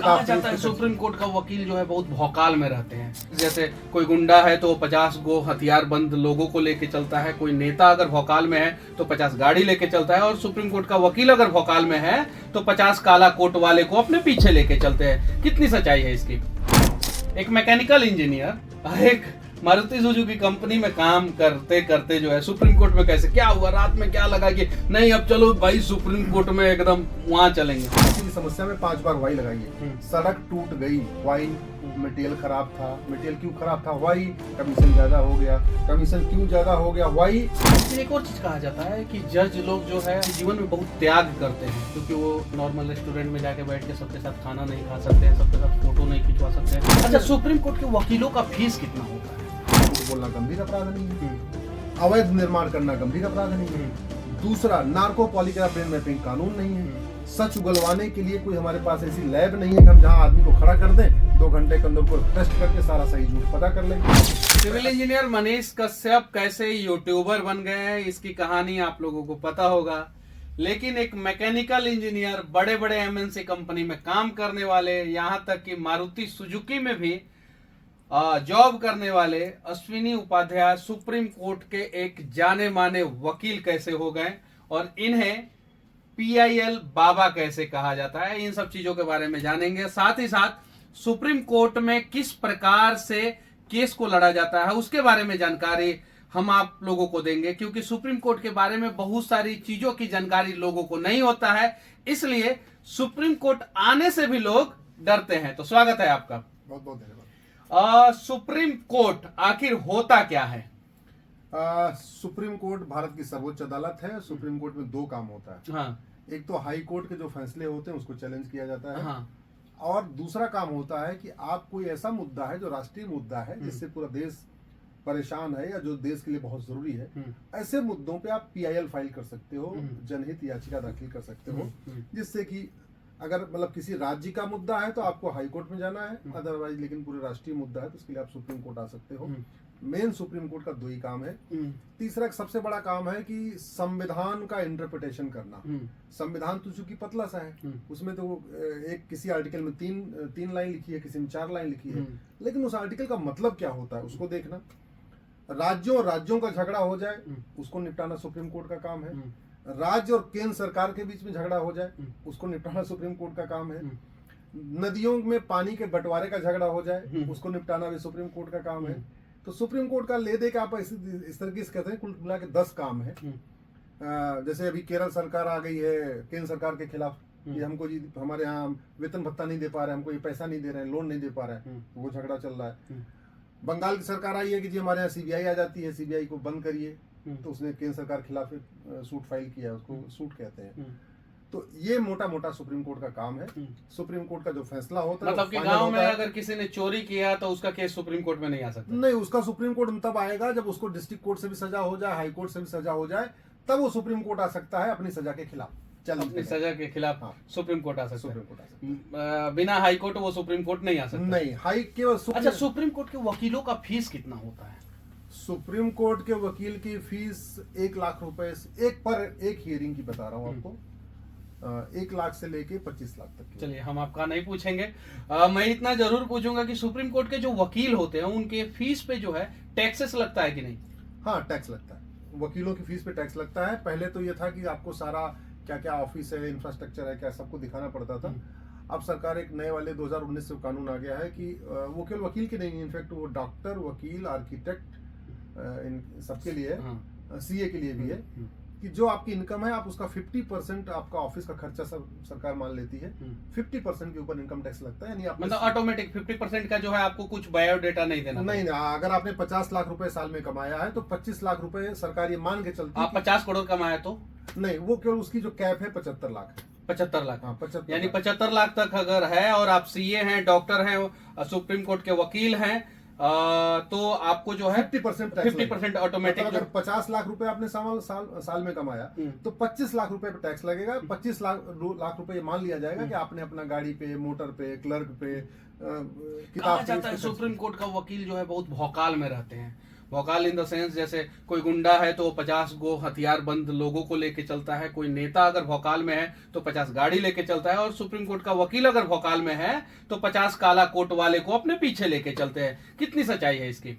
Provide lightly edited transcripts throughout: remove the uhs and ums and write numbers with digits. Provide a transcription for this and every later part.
कहा जाता है सुप्रीम कोर्ट का वकील जो है बहुत भौकाल में रहते हैं। जैसे कोई गुंडा है तो 50 गो हथियार बंद लोगों को लेके चलता है, कोई नेता अगर भौकाल में है तो 50 गाड़ी लेके चलता है, और सुप्रीम कोर्ट का वकील अगर भौकाल में है तो 50 काला कोट वाले को अपने पीछे लेके चलते हैं। कितनी सच्चाई है इसकी? एक मैकेनिकल इंजीनियर एक मारुति सुजुकी कंपनी में काम करते करते जो है सुप्रीम कोर्ट में कैसे क्या हुआ, रात में क्या लगा कि नहीं अब चलो भाई सुप्रीम कोर्ट में एकदम वहां चलेंगे। इसी समस्या में 5 बार वाई लगाई है। सड़क टूट गई, वाई मटेरियल खराब था। मटेरियल क्यों खराब था? वाई। कमीशन ज्यादा हो गया। कमीशन क्यों ज्यादा हो गया? वाई। एक और चीज कहा जाता है कि जज लोग जो है जीवन में बहुत त्याग करते हैं, क्योंकि वो नॉर्मल रेस्टोरेंट में जाके बैठ के सबके साथ खाना नहीं खा सकते हैं, सबके साथ फोटो नहीं खिंचवा सकते हैं। अच्छा, सुप्रीम कोर्ट के वकीलों का फीस कितना होता है? बोलना गंभीर अपराध नहीं है। अवैध निर्माण करना गंभीर अपराध नहीं है। दूसरा, नार्को पॉलीग्राफ ब्रेन मैपिंग कानून नहीं है। सच उगलवाने के लिए कोई हमारे पास ऐसी लैब नहीं है कि हम जहां आदमी को खड़ा कर दें, 2 घंटे के अंदर को टेस्ट करके सारा सही झूठ पता कर लेंगे। सिविल इंजीनियर मनीष कश्यप कैसे यूट्यूबर बन गए हैं, इसकी कहानी आप लोगों को पता होगा। लेकिन एक मैकेनिकल इंजीनियर बड़े बड़े एमएनसी कंपनी में काम करने वाले, यहाँ तक कि मारुति सुजुकी में भी जॉब करने वाले अश्विनी उपाध्याय सुप्रीम कोर्ट के एक जाने माने वकील कैसे हो गए, और इन्हें PIL बाबा कैसे कहा जाता है, इन सब चीजों के बारे में जानेंगे। साथ ही साथ सुप्रीम कोर्ट में किस प्रकार से केस को लड़ा जाता है उसके बारे में जानकारी हम आप लोगों को देंगे, क्योंकि सुप्रीम कोर्ट के बारे में बहुत सारी चीजों की जानकारी लोगों को नहीं होता है, इसलिए सुप्रीम कोर्ट आने से भी लोग डरते हैं। तो स्वागत है आपका। बहुत बहुत धन्यवाद। सुप्रीम कोर्ट आखिर होता क्या है? सुप्रीम कोर्ट भारत की सर्वोच्च अदालत है। सुप्रीम कोर्ट में 2 काम होता है। हाँ। एक तो हाई कोर्ट के जो फैसले होते हैं उसको चैलेंज किया जाता है। हाँ। और दूसरा काम होता है कि आप कोई ऐसा मुद्दा है जो राष्ट्रीय मुद्दा है, जिससे पूरा देश परेशान है या जो देश के लिए बहुत जरूरी है, ऐसे मुद्दों पे आप PIL फाइल कर सकते हो, जनहित याचिका दाखिल कर सकते हो, जिससे कि अगर मतलब किसी राज्य का मुद्दा है तो आपको हाई कोर्ट में जाना है, अदरवाइज लेकिन पूरे राष्ट्रीय मुद्दा है तो उसके लिए आप सुप्रीम कोर्ट आ सकते हो। मेन सुप्रीम कोर्ट का 2 ही काम है। तीसरा एक सबसे बड़ा काम है कि संविधान का इंटरप्रिटेशन करना। संविधान तो चूंकि पतला सा है, उसमें तो एक किसी आर्टिकल में 3 लाइन लिखी है, किसी में 4 लाइन लिखी है, लेकिन उस आर्टिकल का मतलब क्या होता है उसको देखना। राज्यों का झगड़ा हो जाए उसको निपटाना सुप्रीम कोर्ट का काम है। राज्य और केंद्र सरकार के बीच में झगड़ा हो जाए उसको निपटाना सुप्रीम कोर्ट का काम है। नदियों में पानी के बंटवारे का झगड़ा हो जाए उसको निपटाना भी सुप्रीम कोर्ट का काम है। तो सुप्रीम कोर्ट का ले दे के आप इस तरीके से कहते हैं कुल मिला के 10 काम है। जैसे अभी केरल सरकार आ गई है केंद्र सरकार के खिलाफ कि हमको जी हमारे यहाँ वेतन भत्ता नहीं दे पा रहे, हमको ये पैसा नहीं दे रहे हैं, लोन नहीं दे पा रहे हैं, वो झगड़ा चल रहा है। बंगाल की सरकार आई है कि जी हमारे यहाँ CBI आ जाती है, CBI को बंद करिए, तो उसने केंद्र सरकार के खिलाफ सूट फाइल किया, उसको सूट कहते हैं। तो ये मोटा मोटा सुप्रीम कोर्ट का काम है। सुप्रीम कोर्ट का जो फैसला होता है, मतलब कि गांव में अगर किसी ने चोरी किया तो उसका केस सुप्रीम कोर्ट में नहीं आ सकता? नहीं, उसका सुप्रीम कोर्ट में तब आएगा जब उसको डिस्ट्रिक्ट कोर्ट से भी सजा हो जाए, हाई कोर्ट से भी सजा हो जाए, तब वो सुप्रीम कोर्ट आ सकता है अपनी सजा के खिलाफ। अपनी सजा के खिलाफ हाँ। सुप्रीम कोर्ट आ सकता सुप्रीम है। कोर्ट आ सकता है। बिना हाई कोर्ट वो सुप्रीम कोर्ट नहीं आ सकता? नहीं, हाई केवल अच्छा, सुप्रीम कोर्ट के वकीलों का फीस कितना होता है? सुप्रीम कोर्ट के वकील की फीस 1 लाख रुपए एक हियरिंग की बता रहा हूँ आपको, 1 लाख से लेके 25 लाख तक की। चलिए, हम आपका नहीं पूछेंगे। मैं इतना जरूर पूछूंगा कि सुप्रीम कोर्ट के जो वकील होते हैं उनके फीस पे जो है टैक्सेस लगता है कि नहीं? हाँ, टैक्स लगता है। वकीलों की फीस पे टैक्स लगता है। पहले तो ये था कि आपको सारा क्या क्या ऑफिस है, इंफ्रास्ट्रक्चर है, क्या सबको दिखाना पड़ता था। अब सरकार एक नए वाले 2019 से कानून आ गया है कि वो केवल वकील के नहीं, इनफैक्ट वो डॉक्टर, वकील, आर्किटेक्ट, इन सबके लिए है, CA के लिए भी है, कि जो आपकी इनकम है आप उसका 50% आपका ऑफिस का खर्चा सब सरकार मान लेती है। 50% के ऊपर इनकम टैक्स लगता है। यानी आप मतलब ऑटोमेटिक 50% का जो है आपको कुछ बायोडेटा नहीं देना? नहीं, अगर आपने 50 लाख रुपए साल में कमाया है तो 25 लाख रुपए सरकार ये मान के चलती है। आप 50 करोड़ कमाया तो? नहीं, वो केवल उसकी जो कैप है 75 लाख है। 75 लाख? हाँ, 75 यानी 75 लाख तक अगर है और आप CA हैं, डॉक्टर हैं, सुप्रीम कोर्ट के वकील हैं, तो आपको जो है 50% ऑटोमेटिक। अगर 50 लाख रुपए आपने साल में कमाया तो 25 लाख रुपए पे टैक्स लगेगा। 25 लाख रुपए मान लिया जाएगा कि आपने अपना गाड़ी पे, मोटर पे, क्लर्क पे, कहा जाता है सुप्रीम कोर्ट का वकील जो है बहुत भौकाल में रहते हैं। भौकाल इन द सेंस जैसे कोई गुंडा है तो 50 गो हथियार बंद लोगों को लेके चलता है, कोई नेता अगर भौकाल में है तो 50 गाड़ी लेके चलता है, और सुप्रीम कोर्ट का वकील अगर भौकाल में है तो 50 काला कोट वाले को अपने पीछे लेके चलते हैं। कितनी सच्चाई है इसकी?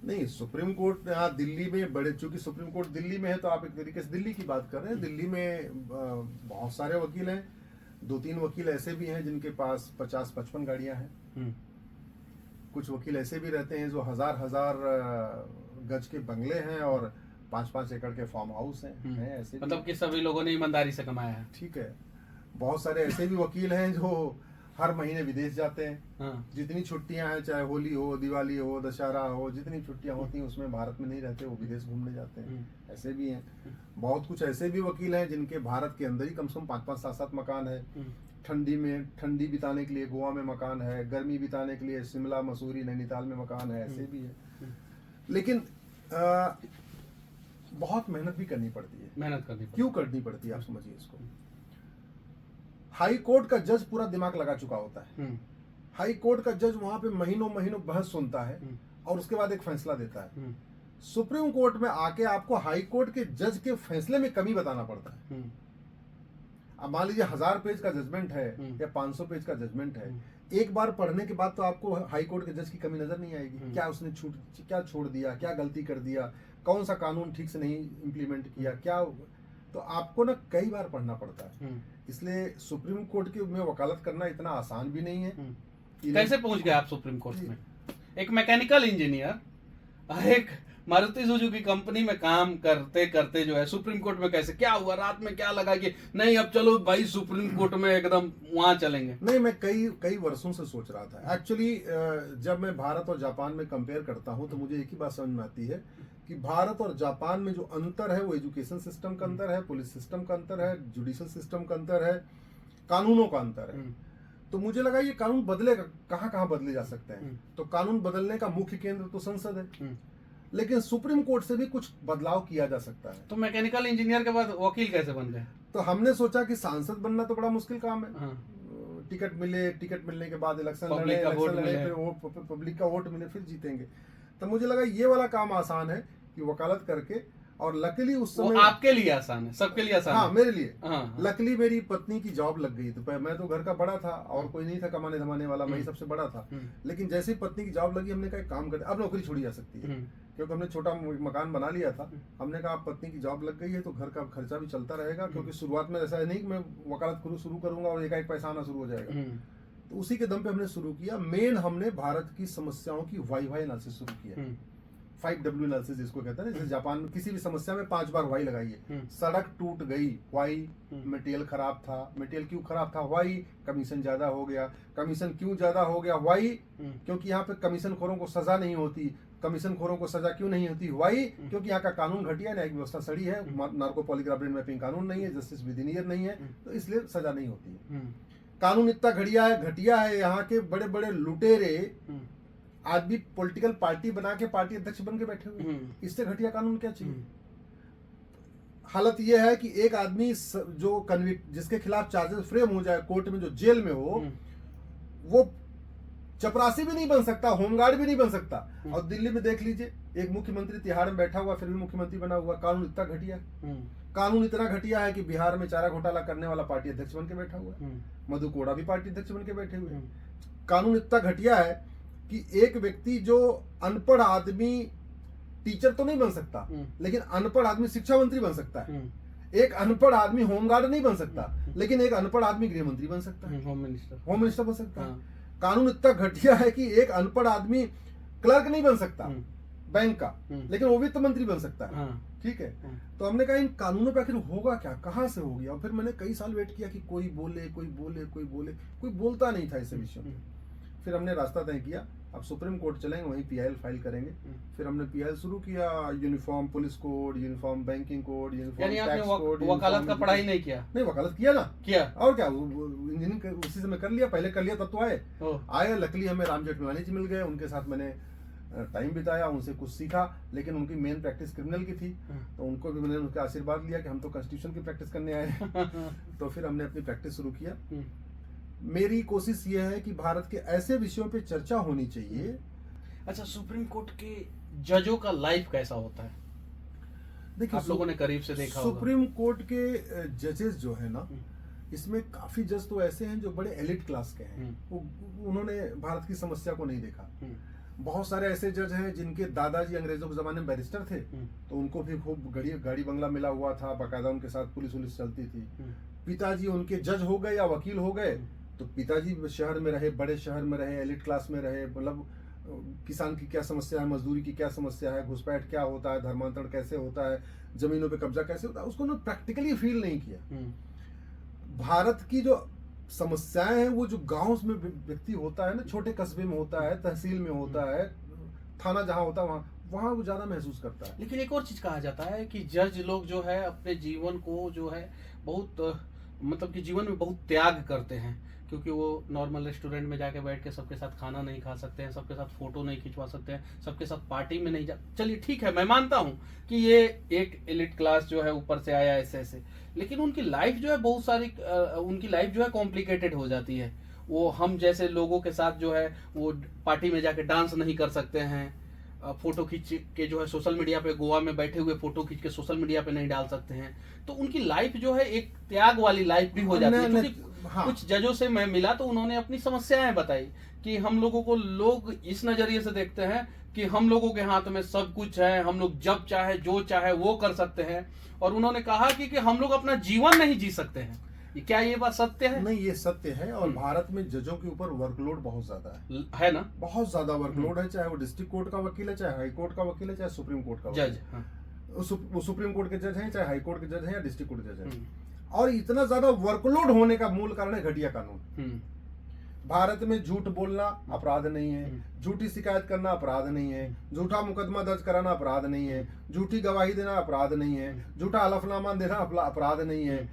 नहीं, सुप्रीम कोर्ट यहाँ दिल्ली में बड़े, चूंकि सुप्रीम कोर्ट दिल्ली में है तो आप एक तरीके से दिल्ली की बात कर रहे हैं। दिल्ली में बहुत सारे वकील हैं, 2-3 वकील ऐसे भी हैं जिनके पास 50-55 गाड़ियां हैं। कुछ वकील ऐसे भी रहते हैं जो हजार गज के बंगले हैं और 5-5 एकड़ के फार्म हाउस हैं ऐसे। मतलब कि सभी लोगों ने ईमानदारी से कमाया है। ठीक है, बहुत सारे ऐसे भी वकील हैं जो हर महीने विदेश जाते हैं। हाँ। जितनी छुट्टियां हैं, चाहे होली हो, दिवाली हो, दशहरा हो, जितनी छुट्टियां होती हैं उसमें भारत में नहीं रहते, वो विदेश घूमने जाते हैं, ऐसे भी हैं। बहुत कुछ ऐसे भी वकील हैं जिनके भारत के अंदर ही कम से कम 5-5, 7-7 मकान है। ठंडी में ठंडी बिताने के लिए गोवा में मकान है, गर्मी बिताने के लिए शिमला, मसूरी, नैनीताल में मकान है, ऐसे भी है। लेकिन बहुत मेहनत भी करनी पड़ती है। मेहनत करनी क्यों करनी पड़ती है, आप समझिए इसको। हाई कोर्ट का जज पूरा दिमाग लगा चुका होता है। हाई कोर्ट का जज वहां पे महीनों महीनों बहस सुनता है और उसके बाद एक फैसला देता है। सुप्रीम कोर्ट में आके आपको हाई कोर्ट के जज के फैसले में कमी बताना पड़ता है। अब मान लीजिए 1000 पेज का जजमेंट है या 500 पेज का जजमेंट है, एक बार पढ़ने के बाद तो आपको हाई कोर्ट के जज की कमी नजर नहीं आएगी। क्या उसने क्या छोड़ दिया, क्या गलती कर दिया, कौन सा कानून ठीक से नहीं इम्प्लीमेंट किया, क्या, तो आपको ना कई बार पढ़ना पड़ता है। इसलिए सुप्रीम कोर्ट की में वकालत करना इतना आसान भी नहीं है। कैसे पहुंच गए आप सुप्रीम कोर्ट में? एक मैकेनिकल इंजीनियर एक मारुति सुजुकी कंपनी में काम करते करते जो है सुप्रीम कोर्ट में कैसे, क्या हुआ, रात में क्या लगा कि नहीं अब चलो भाई सुप्रीम कोर्ट में एकदम वहां चलेंगे? नहीं, मैं कई वर्षों से सोच रहा था। एक्चुअली जब मैं भारत और जापान में कंपेयर करता हूं तो मुझे एक ही बात समझ में आती है कि भारत और जापान में जो अंतर है वो एजुकेशन सिस्टम का अंतर है, पुलिस सिस्टम का अंतर है, जुडिशियल सिस्टम का अंतर है, कानूनों का अंतर है। तो मुझे लगा ये कानून बदलेगा, कहाँ कहाँ बदले जा सकते हैं। तो कानून बदलने का मुख्य केंद्र तो संसद है, लेकिन सुप्रीम कोर्ट से भी कुछ बदलाव किया जा सकता है। तो मैकेनिकल इंजीनियर के बाद वकील कैसे बन गए? तो हमने सोचा कि सांसद बनना तो बड़ा मुश्किल काम है। हाँ। टिकट मिले, टिकट मिलने के बाद इलेक्शन लड़े, फिर पब्लिक का वोट मिले, फिर जीतेंगे। तो मुझे लगा ये वाला काम आसान है कि वकालत करके, और लकीली उस समय आपके लिए आसान है, सबके लिए आसान हाँ, है। मेरे लिए हाँ। लकीली मेरी पत्नी की जॉब लग गई। तो मैं तो घर का बड़ा था और कोई नहीं था कमाने धमाने वाला, मैं ही सबसे बड़ा था। लेकिन जैसे ही पत्नी की जॉब लगी, हमने कहा एक काम करते, अब नौकरी छोड़ी जा सकती है, क्योंकि हमने छोटा मकान बना लिया था। हमने कहा अब पत्नी की जॉब लग गई है तो घर का खर्चा भी चलता रहेगा, क्योंकि शुरुआत में ऐसा नहीं कि मैं वकालत शुरू करूंगा और एकाएक पैसा आना शुरू हो जाएगा। तो उसी के दम पे हमने शुरू किया। मेन हमने भारत की समस्याओं की वाई एनालिसिस शुरू किया। 5W एनालिसिस जिसको कहते हैं, जैसे जापान में किसी भी समस्या में 5 बार वाई लगाइए। सड़क टूट गई, वाई। मटेरियल खराब था, मटेरियल क्यों खराब था, वाई। कमीशन ज्यादा हो गया, कमीशन क्यों ज्यादा हो गया, वाई। क्योंकि यहाँ पे कमीशन खोरों को सजा नहीं होती। कमीशन खोरों को सजा क्यों नहीं होती, वाई। क्योंकि यहाँ का कानून घटिया, न्यायिक व्यवस्था सड़ी है, नार्को पॉलीग्राफ ब्रेन मैपिंग कानून नहीं है, जस्टिस विधिनियर नहीं है, तो इसलिए सजा नहीं होती है। कानून इतना घटिया है, यहाँ के बड़े बड़े लुटेरे आदमी पॉलिटिकल पार्टी बना के पार्टी अध्यक्ष बन के बैठे हुए। इससे घटिया कानून क्या चाहिए। हालत यह है कि एक आदमी जो जिसके खिलाफ चार्जेस फ्रेम हो जाए कोर्ट में, जो जेल में हो, वो चपरासी भी नहीं बन सकता, होमगार्ड भी नहीं बन सकता। और दिल्ली में देख लीजिए, एक मुख्यमंत्री तिहाड़ में बैठा हुआ फिर भी मुख्यमंत्री बना हुआ। कानून इतना घटिया, कानून इतना घटिया है कि बिहार में चारा घोटाला करने वाला पार्टी अध्यक्ष बन के बैठा हुआ। मधु कोड़ा भी पार्टी अध्यक्ष बन के बैठे हुए। कानून इतना घटिया है कि एक व्यक्ति जो अनपढ़ आदमी टीचर तो नहीं बन सकता, लेकिन अनपढ़ आदमी शिक्षा मंत्री बन सकता है। एक अनपढ़ आदमी होमगार्ड नहीं बन सकता, लेकिन एक अनपढ़ आदमी गृह मंत्री बन सकता है, होम मिनिस्टर बन सकता है। कानून इतना घटिया है कि एक अनपढ़ आदमी क्लर्क नहीं बन सकता बैंक का, लेकिन वो वित्त मंत्री बन सकता है। ठीक है। तो हमने कहा इन कानूनों पे आखिर होगा क्या, कहाँ से हो गया। और फिर मैंने कई साल वेट किया कि कोई बोले, कोई बोलता नहीं था ऐसे विषयों में। फिर हमने रास्ता तय किया, अब सुप्रीम कोर्ट चलेंगे, वहीं PIL फाइल करेंगे। फिर हमने PIL शुरू किया, uniform police code, uniform banking code, uniform tax code. वकालत का पढ़ाई नहीं किया? नहीं, वकालत किया ना, किया। और क्या, इंजीनियरिंग उसी समय कर लिया, पहले कर लिया तब तो आए। लकली हमें राम जेठमलानी जी मिल गए, उनके साथ मैंने टाइम बिताया, उनसे कुछ सीखा। लेकिन उनकी मेन प्रैक्टिस क्रिमिनल की थी, तो उनको भी मैंने उनका आशीर्वाद लिया कि हम तो कॉन्स्टिट्यूशन की प्रैक्टिस करने आए। तो फिर हमने अपनी प्रैक्टिस शुरू किया। मेरी कोशिश ये है कि भारत के ऐसे विषयों पे चर्चा होनी चाहिए। अच्छा, सुप्रीम कोर्ट के जजों का लाइफ कैसा होता है? देखिए, आप लोगों ने करीब से देखा होगा। सुप्रीम कोर्ट के जजेस जो है ना, इसमें काफी जज तो ऐसे हैं जो बड़े एलिट क्लास के हैं। उन्होंने भारत की समस्या को नहीं देखा। बहुत सारे ऐसे जज हैं जिनके दादाजी अंग्रेजों के जमाने में बैरिस्टर थे, तो उनको भी खूब गाड़ी बंगला मिला हुआ था, बाकायदा उनके साथ पुलिस वुलिस चलती थी। पिताजी उनके जज हो गए या वकील हो गए, तो पिताजी शहर में रहे, बड़े शहर में रहे, एलिट क्लास में रहे। मतलब किसान की क्या समस्या है, मजदूरी की क्या समस्या है, घुसपैठ क्या होता है, धर्मांतरण कैसे होता है, जमीनों पे कब्जा कैसे होता है, उसको उन्होंने प्रैक्टिकली फील नहीं किया। भारत की जो समस्याएं हैं वो जो गांव में व्यक्ति होता है ना, छोटे कस्बे में होता है, तहसील में होता है, थाना जहां होता है वहां वो ज्यादा महसूस करता है। लेकिन एक और चीज कहा जाता है कि जज लोग जो है अपने जीवन को जो है बहुत मतलब कि जीवन में बहुत त्याग करते हैं, क्योंकि वो नॉर्मल रेस्टोरेंट में जाके बैठ के सबके साथ खाना नहीं खा सकते हैं, सबके साथ फोटो नहीं खिंचवा सकते हैं, सबके साथ पार्टी में नहीं जा। चलिए ठीक है, मैं मानता हूँ कि ये एक एलिट क्लास जो है ऊपर से आया ऐसे, लेकिन उनकी लाइफ जो है बहुत सारी उनकी लाइफ जो है कॉम्प्लिकेटेड हो जाती है। वो हम जैसे लोगों के साथ जो है वो पार्टी में जाके डांस नहीं कर सकते हैं, फोटो खींच के जो है सोशल मीडिया पे गोवा में बैठे हुए फोटो खींच के सोशल मीडिया पे नहीं डाल सकते हैं। तो उनकी लाइफ जो है एक त्याग वाली लाइफ भी हो जाती है। क्योंकि हाँ। कुछ जजों से मैं मिला तो उन्होंने अपनी समस्याएं बताई कि हम लोगों को लोग इस नजरिए से देखते हैं कि हम लोगों के हाथ में सब कुछ है, हम लोग जब चाहे जो चाहे वो कर सकते हैं, और उन्होंने कहा कि हम लोग अपना जीवन नहीं जी सकते हैं। क्या ये बात सत्य है? नहीं, ये सत्य है। और भारत में जजों के ऊपर वर्कलोड बहुत ज्यादा है ना, बहुत ज्यादा वर्कलोड है। चाहे वो डिस्ट्रिक्ट कोर्ट का वकील है, चाहे हाई कोर्ट का वकील है, चाहे सुप्रीम कोर्ट का जज, वो सुप्रीम कोर्ट के जज हैं, चाहे हाई कोर्ट के जज हैं या डिस्ट्रिक्ट कोर्ट के जज हैं। और इतना ज्यादा वर्कलोड होने का मूल कारण है घटिया कानून। भारत में झूठ बोलना अपराध नहीं है, झूठी शिकायत करना अपराध नहीं है, झूठा मुकदमा दर्ज कराना अपराध नहीं है, झूठी गवाही देना अपराध नहीं है, झूठा हलफनामा देना अपराध नहीं है,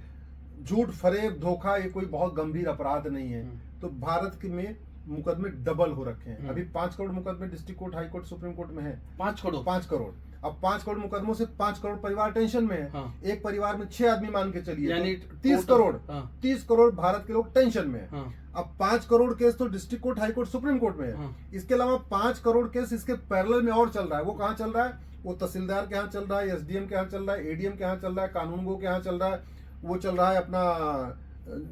झूठ फरेब धोखा ये कोई बहुत गंभीर अपराध नहीं है। तो भारत के में मुकदमे डबल हो रखे हैं। अभी 5 करोड़ मुकदमे district court, high court, supreme court में है। 5 करोड़। अब 5 करोड़ मुकदमों से 5 करोड़ परिवार टेंशन में है। हाँ। एक परिवार में 6 आदमी मान के चलिए, यानी 30 करोड़। हाँ। 30 करोड़ भारत के लोग टेंशन में है। हाँ। अब 5 करोड़ केस तो district court, high court, supreme court में है। हाँ। इसके अलावा 5 करोड़ केस इसके पैरेलल में और चल रहा है। वो कहाँ चल रहा है? वो तहसीलदार के यहाँ चल रहा है, एसडीएम के यहाँ चल रहा है, एडीएम के यहाँ चल रहा है, कानूनगो के यहाँ चल रहा है, वो चल रहा है अपना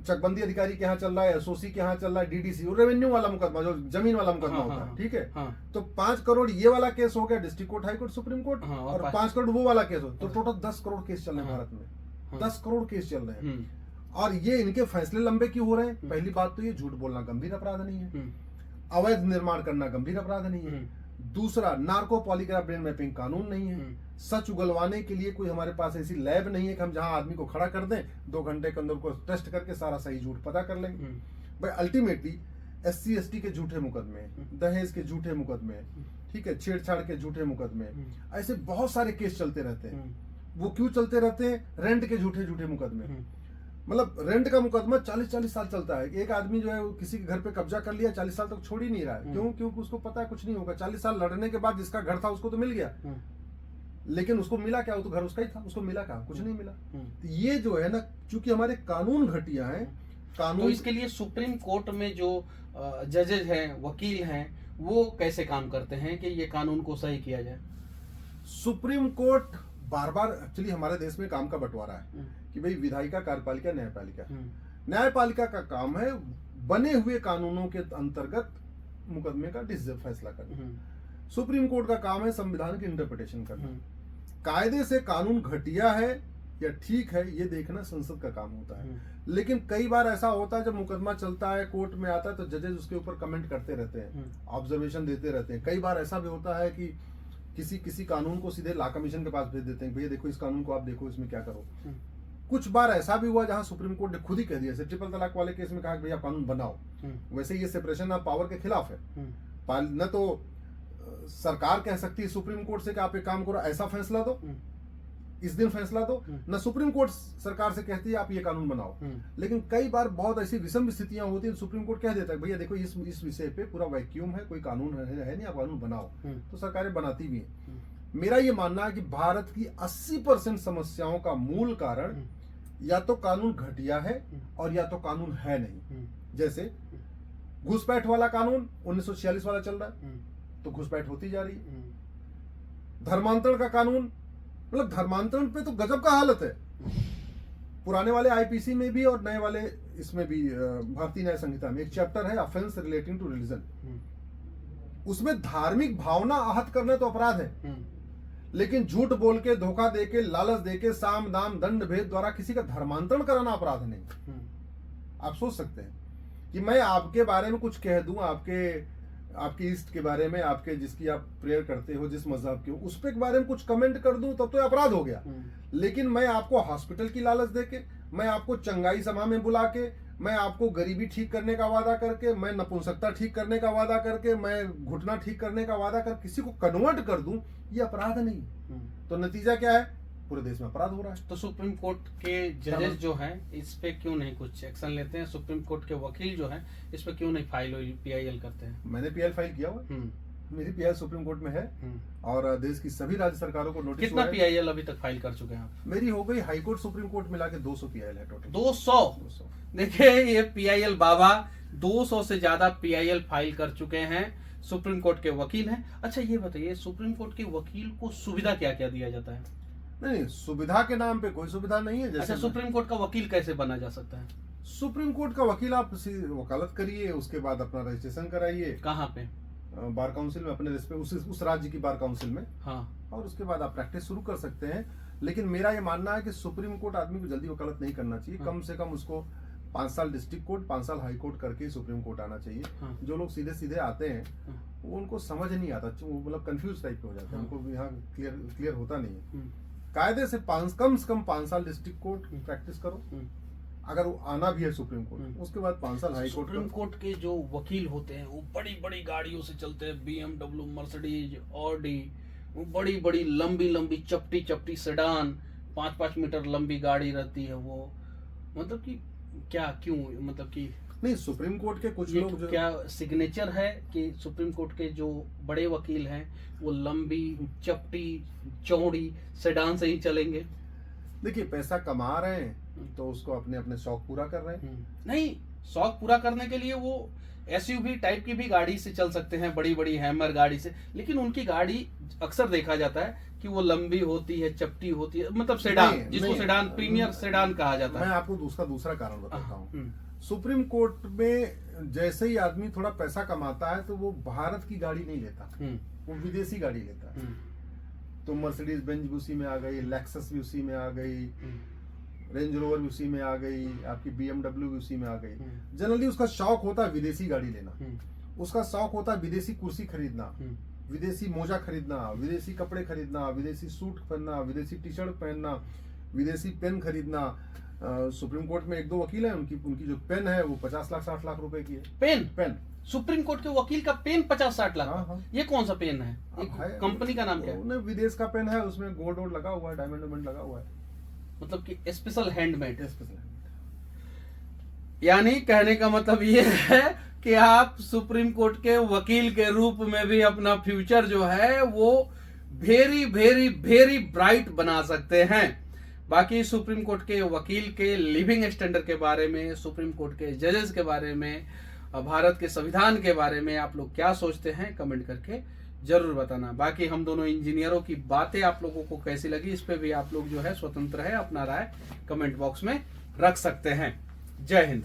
चकबंदी अधिकारी के यहाँ चल रहा है, एसओसी के यहाँ चल रहा है, डीडीसी, और रेवेन्यू वाला मुकदमा जो जमीन वाला मुकदमा होता है। ठीक है। तो 5 करोड़ ये वाला केस हो गया district court, high court, supreme court, और 5 करोड़ वो वाला केस हो, तो टोटल 10 करोड़ केस चल रहे हैं भारत में। 10 करोड़ केस चल रहे हैं। और ये इनके फैसले लंबे क्यों हो रहे हैं? पहली बात तो ये झूठ बोलना गंभीर अपराध नहीं है, अवैध निर्माण करना गंभीर अपराध नहीं है। दूसरा, नार्को पॉलीग्राफ ब्रेन मैपिंग कानून नहीं है। सच उगलवाने के लिए कोई हमारे पास ऐसी लैब नहीं है कि हम जहां आदमी को खड़ा कर दें, 2 घंटे के अंदर को टेस्ट करके सारा सही झूठ पता कर लेंगे। भाई अल्टीमेटली SC ST के झूठे मुकदमे, दहेज के झूठे मुकदमे, ठीक है, छेड़छाड़ के झूठे मुकदमे, ऐसे बहुत सारे केस चलते रहते हैं। वो क्यों चलते रहते हैं? रेंट के झूठे मुकदमे। मतलब रेंट का मुकदमा 40-40 साल चलता है। एक आदमी जो है किसी के घर पे कब्जा कर लिया, 40 साल तक छोड़ ही नहीं रहा है। क्यों? क्योंकि उसको पता है कुछ नहीं होगा। 40 साल लड़ने के बाद जिसका घर था उसको तो मिल गया, लेकिन उसको मिला क्या? वो तो घर उसका ही था, उसको मिला क्या? कुछ नहीं मिला। तो ये जो है ना, चूंकि हमारे कानून घटिया है, कानून तो इसके लिए सुप्रीम कोर्ट में जो जजेज हैं, वकील हैं, वो कैसे काम करते हैं कि ये कानून को सही किया जाए? सुप्रीम कोर्ट बार बार एक्चुअली हमारे देश में काम का बंटवारा है कि भाई विधायिका, कार्यपालिका, न्यायपालिका। न्यायपालिका का काम है बने हुए कानूनों के अंतर्गत मुकदमे का फैसला करना। सुप्रीम कोर्ट का काम है संविधान की इंटरप्रिटेशन करना। कायदे से कानून घटिया है या ठीक है ये देखना संसद का काम होता है। लेकिन कई बार ऐसा होता है जब मुकदमा चलता है, कोर्ट में आता है, तो जजेस उसके ऊपर कमेंट करते रहते हैं, ऑब्जर्वेशन देते रहते हैं। कई बार ऐसा भी होता है कि किसी कानून को सीधे लॉ कमीशन के पास भेज देते हैं, भैया देखो इस कानून को आप देखो, इसमें क्या करो। कुछ बार ऐसा भी हुआ जहां सुप्रीम कोर्ट ने खुद ही कह दिया, जैसे ट्रिपल तलाक वाले केस में कहा कि भैया कानून बनाओ। वैसे ये सेपरेशन ऑफ पावर के खिलाफ है। न तो सरकार कह सकती है सुप्रीम कोर्ट से कि आप एक काम करो, ऐसा फैसला दो, इस दिन फैसला दो, न सुप्रीम कोर्ट सरकार से कहती है आप ये कानून बनाओ। लेकिन कई बार बहुत ऐसी विषम स्थितियां होती है, सुप्रीम कोर्ट कह देता है भैया देखो इस विषय पे पूरा वैक्यूम है, कोई कानून है नहीं, आप कानून बनाओ। तो सरकारें बनाती भी हैं। मेरा ये मानना है कि भारत की 80% समस्याओं का मूल कारण या तो कानून घटिया है और या तो कानून है नहीं। जैसे घुसपैठ वाला कानून 1946 वाला चल रहा है, तो घुसपैठ होती जा रही है। धर्मांतरण का कानून, मतलब धर्मांतरण पे तो गजब का हालत है। पुराने वाले आईपीसी में भी और नए वाले इसमें भी भारतीय न्याय संहिता में एक चैप्टर है ऑफेंस रिलेटिंग टू रिलीजन। उसमें धार्मिक भावना आहत करना तो अपराध है, लेकिन झूठ बोल के, धोखा देके, लालच देके, साम दाम दंड भेद द्वारा किसी का धर्मांतरण कराना अपराध नहीं। आप सोच सकते हैं कि मैं आपके बारे में कुछ कह दूं, आपके इष्ट के बारे में, आपके जिसकी आप प्रेयर करते हो, जिस मजहब के हो, उस पे के बारे में कुछ कमेंट कर दूं तब तो अपराध हो गया। लेकिन मैं आपको हॉस्पिटल की लालच देके, मैं आपको चंगाई सभा में बुला के, मैं आपको गरीबी ठीक करने का वादा करके, मैं नपुंसकता ठीक करने का वादा करके, मैं घुटना ठीक करने का वादा कर किसी को कन्वर्ट कर दूं, ये अपराध नहीं। तो नतीजा क्या है? पूरे देश में अपराध हो रहा है। तो सुप्रीम कोर्ट के जजेस जो हैं इस पे क्यों नहीं कुछ एक्शन लेते हैं? सुप्रीम कोर्ट के वकील जो हैं इस पे क्यों नहीं PIL करते हैं? मैंने PIL फाइल किया हुआ, मेरी PIL सुप्रीम कोर्ट में है और देश की सभी राज्य सरकारों को नोटिस। कितना PIL अभी तक फाइल कर चुके हैं आप? मेरी हो गई हाई कोर्ट सुप्रीम कोर्ट मिला के 200 PIL है टोटल। 200? देखिए ये PIL बाबा 200 से ज्यादा PIL फाइल कर चुके हैं, सुप्रीम कोर्ट के वकील हैं। अच्छा ये बताइए, सुप्रीम कोर्ट के वकील को सुविधा क्या क्या दिया जाता है? नहीं, सुविधा के नाम पे कोई सुविधा नहीं है। जैसे अच्छा, सुप्रीम कोर्ट का वकील कैसे बना जा सकता है? सुप्रीम कोर्ट का वकील आप वकालत करिए, उसके बाद अपना रजिस्ट्रेशन कराइए। कहाँ पे? बार काउंसिल में, अपने उस राज्य की बार काउंसिल में। हाँ। और उसके बाद आप प्रैक्टिस शुरू कर सकते हैं। लेकिन मेरा ये मानना है कि सुप्रीम कोर्ट आदमी को जल्दी वकालत नहीं करना चाहिए। कम से कम उसको 5 साल डिस्ट्रिक्ट कोर्ट, 5 साल हाई कोर्ट करके सुप्रीम कोर्ट आना चाहिए। जो लोग सीधे सीधे आते हैं वो उनको समझ नहीं आता, वो मतलब कंफ्यूज टाइप के हो जाते हैं, उनको यहाँ क्लियर होता नहीं है। कायदे से कम 5 साल डिस्ट्रिक्ट कोर्ट प्रैक्टिस करो, अगर वो आना भी है सुप्रीम कोर्ट, उसके बाद 5 साल हाई कोर्ट। सुप्रीम कोर्ट के जो वकील होते हैं वो बड़ी बड़ी गाड़ियों से चलते हैं, BMW, मर्सिडीज, ऑडी, वो बड़ी बड़ी लंबी चपटी सेडान, 5-5 मीटर लंबी गाड़ी रहती है वो। मतलब कि क्या, क्यों, मतलब कि नहीं, सुप्रीम कोर्ट के कुछ लोग जो, क्या सिग्नेचर है कि सुप्रीम कोर्ट के जो बड़े वकील हैं वो लंबी चपटी चौड़ी सेडान से ही चलेंगे? देखिए, पैसा कमा रहे हैं तो उसको अपने शौक पूरा कर रहे हैं। नहीं, शौक पूरा करने के लिए वो SUV टाइप की भी गाड़ी से चल सकते हैं, बड़ी बड़ी हैमर गाड़ी से, लेकिन उनकी गाड़ी अक्सर देखा जाता है कि वो लंबी होती है, चपटी होती है, मतलब सेडान, जिसको सेडान, प्रीमियर सेडान कहा जाता है। मैं आपको दूसरा कारण बताता हूँ। सुप्रीम कोर्ट में जैसे ही आदमी थोड़ा पैसा कमाता है तो वो भारत की गाड़ी नहीं लेता, वो विदेशी गाड़ी लेता है। तो मर्सिडीज बेंज भी उसी में आ गई, लेक्सस भी उसी में आ गई, रेंज रोवर भी उसी में आ गई, आपकी BMW भी उसी में आ गई। जनरली उसका शौक होता है विदेशी गाड़ी लेना, उसका शौक होता है विदेशी कुर्सी खरीदना, विदेशी मोजा खरीदना, विदेशी कपड़े खरीदना, विदेशी सूट पहनना, विदेशी टी-शर्ट पहनना, विदेशी पेन खरीदना। सुप्रीम कोर्ट में 1-2 वकील हैं, उनकी जो पेन है वो 50 लाख 60 लाख रुपए की है। पेन सुप्रीम कोर्ट के वकील का पेन 50-60 लाख? हाँ। ये कौन सा पेन है? कंपनी का नाम क्या है? विदेश का पेन है, उसमें गोल्ड लगा हुआ है, डायमंड लगा हुआ है, मतलब कि स्पेशल हैंडमेड। यानी कहने का मतलब ये है कि आप सुप्रीम कोर्ट के वकील के रूप में भी अपना फ्यूचर जो है वो वेरी वेरी वेरी ब्राइट बना सकते हैं। बाकी सुप्रीम कोर्ट के वकील के लिविंग स्टैंडर्ड के बारे में, सुप्रीम कोर्ट के जजेस के बारे में, भारत के संविधान के बारे में आप लोग क्या सोचते हैं कमेंट करके जरूर बताना। बाकी हम दोनों इंजीनियरों की बातें आप लोगों को कैसी लगी इस पे भी आप लोग जो है स्वतंत्र है, अपना राय कमेंट बॉक्स में रख सकते हैं। जय हिंद।